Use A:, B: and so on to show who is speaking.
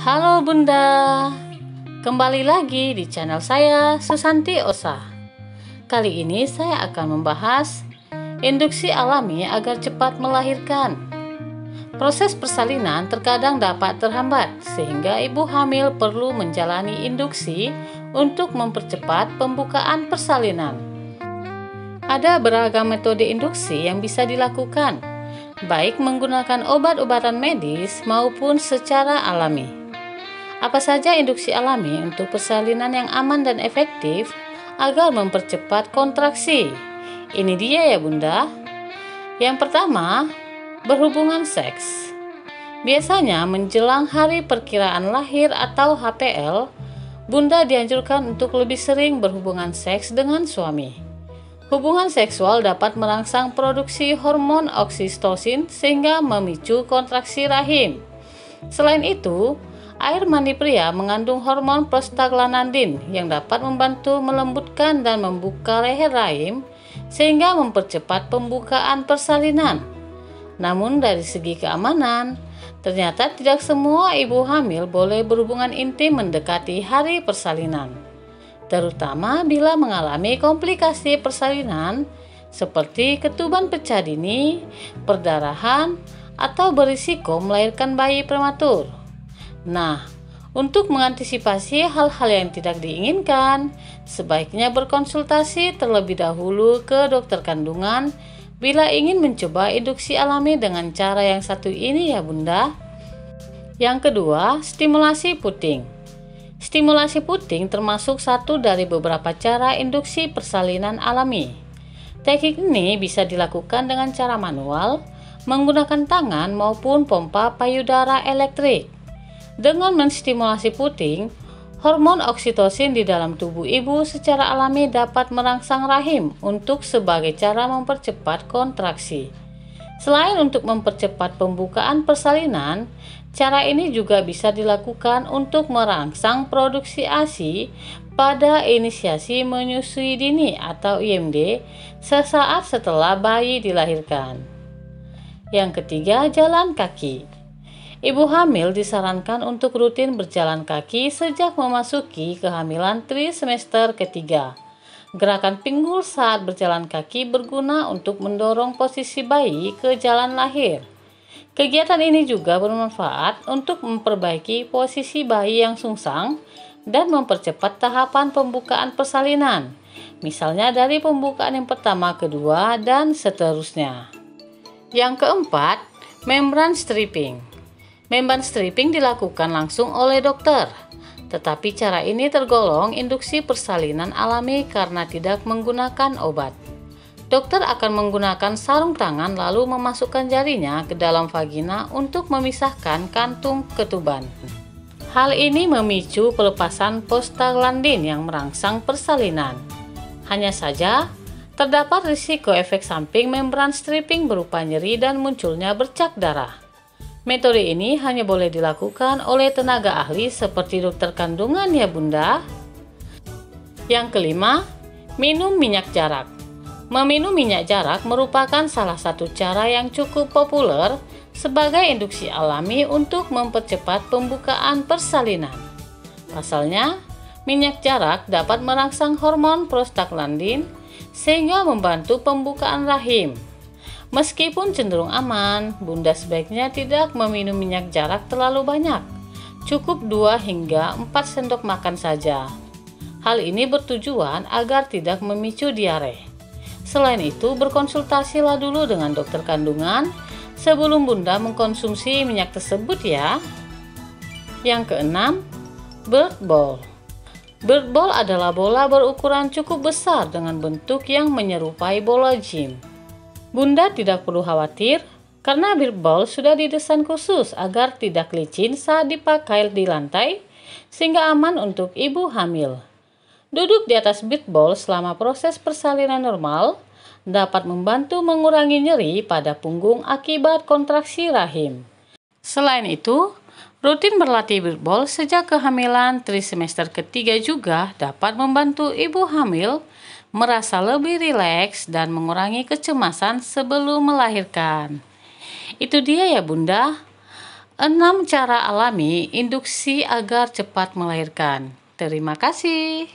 A: Halo Bunda, kembali lagi di channel saya Susanti Osa. Kali ini saya akan membahas induksi alami agar cepat melahirkan. Proses persalinan terkadang dapat terhambat sehingga ibu hamil perlu menjalani induksi untuk mempercepat pembukaan persalinan. Ada beragam metode induksi yang bisa dilakukan, baik menggunakan obat-obatan medis maupun secara alami. Apa saja induksi alami untuk persalinan yang aman dan efektif agar mempercepat kontraksi? Ini dia ya Bunda. Yang pertama, berhubungan seks. Biasanya menjelang hari perkiraan lahir atau HPL, Bunda dianjurkan untuk lebih sering berhubungan seks dengan suami. Hubungan seksual dapat merangsang produksi hormon oksitosin sehingga memicu kontraksi rahim. Selain itu, air mani pria mengandung hormon prostaglandin yang dapat membantu melembutkan dan membuka leher rahim sehingga mempercepat pembukaan persalinan. Namun dari segi keamanan, ternyata tidak semua ibu hamil boleh berhubungan intim mendekati hari persalinan, terutama bila mengalami komplikasi persalinan seperti ketuban pecah dini, perdarahan, atau berisiko melahirkan bayi prematur. Nah, untuk mengantisipasi hal-hal yang tidak diinginkan, sebaiknya berkonsultasi terlebih dahulu ke dokter kandungan bila ingin mencoba induksi alami dengan cara yang satu ini ya Bunda. Yang kedua, stimulasi puting. Stimulasi puting termasuk satu dari beberapa cara induksi persalinan alami. Teknik ini bisa dilakukan dengan cara manual, menggunakan tangan maupun pompa payudara elektrik. Dengan menstimulasi puting, hormon oksitosin di dalam tubuh ibu secara alami dapat merangsang rahim untuk sebagai cara mempercepat kontraksi. Selain untuk mempercepat pembukaan persalinan, cara ini juga bisa dilakukan untuk merangsang produksi ASI pada inisiasi menyusui dini atau IMD sesaat setelah bayi dilahirkan. Yang ketiga, jalan kaki. Ibu hamil disarankan untuk rutin berjalan kaki sejak memasuki kehamilan trimester ketiga. Gerakan pinggul saat berjalan kaki berguna untuk mendorong posisi bayi ke jalan lahir. Kegiatan ini juga bermanfaat untuk memperbaiki posisi bayi yang sungsang dan mempercepat tahapan pembukaan persalinan, misalnya dari pembukaan yang pertama, kedua, dan seterusnya. Yang keempat, membran stripping. Membran stripping dilakukan langsung oleh dokter, tetapi cara ini tergolong induksi persalinan alami karena tidak menggunakan obat. Dokter akan menggunakan sarung tangan lalu memasukkan jarinya ke dalam vagina untuk memisahkan kantung ketuban. Hal ini memicu pelepasan prostaglandin yang merangsang persalinan. Hanya saja, terdapat risiko efek samping membran stripping berupa nyeri dan munculnya bercak darah. Metode ini hanya boleh dilakukan oleh tenaga ahli seperti dokter kandungan ya Bunda. Yang kelima, minum minyak jarak. Meminum minyak jarak merupakan salah satu cara yang cukup populer sebagai induksi alami untuk mempercepat pembukaan persalinan. Pasalnya, minyak jarak dapat merangsang hormon prostaglandin sehingga membantu pembukaan rahim. Meskipun cenderung aman, Bunda sebaiknya tidak meminum minyak jarak terlalu banyak. Cukup 2 hingga 4 sendok makan saja. Hal ini bertujuan agar tidak memicu diare. Selain itu, berkonsultasilah dulu dengan dokter kandungan sebelum Bunda mengkonsumsi minyak tersebut ya. Yang keenam, bird ball. Bird ball adalah bola berukuran cukup besar dengan bentuk yang menyerupai bola gym. Bunda tidak perlu khawatir karena bird ball sudah didesain khusus agar tidak licin saat dipakai di lantai sehingga aman untuk ibu hamil. Duduk di atas bird ball selama proses persalinan normal dapat membantu mengurangi nyeri pada punggung akibat kontraksi rahim. Selain itu, rutin berlatih bird ball sejak kehamilan trimester ketiga juga dapat membantu ibu hamil merasa lebih rileks dan mengurangi kecemasan sebelum melahirkan. Itu dia ya Bunda. 6 cara alami induksi agar cepat melahirkan. Terima kasih.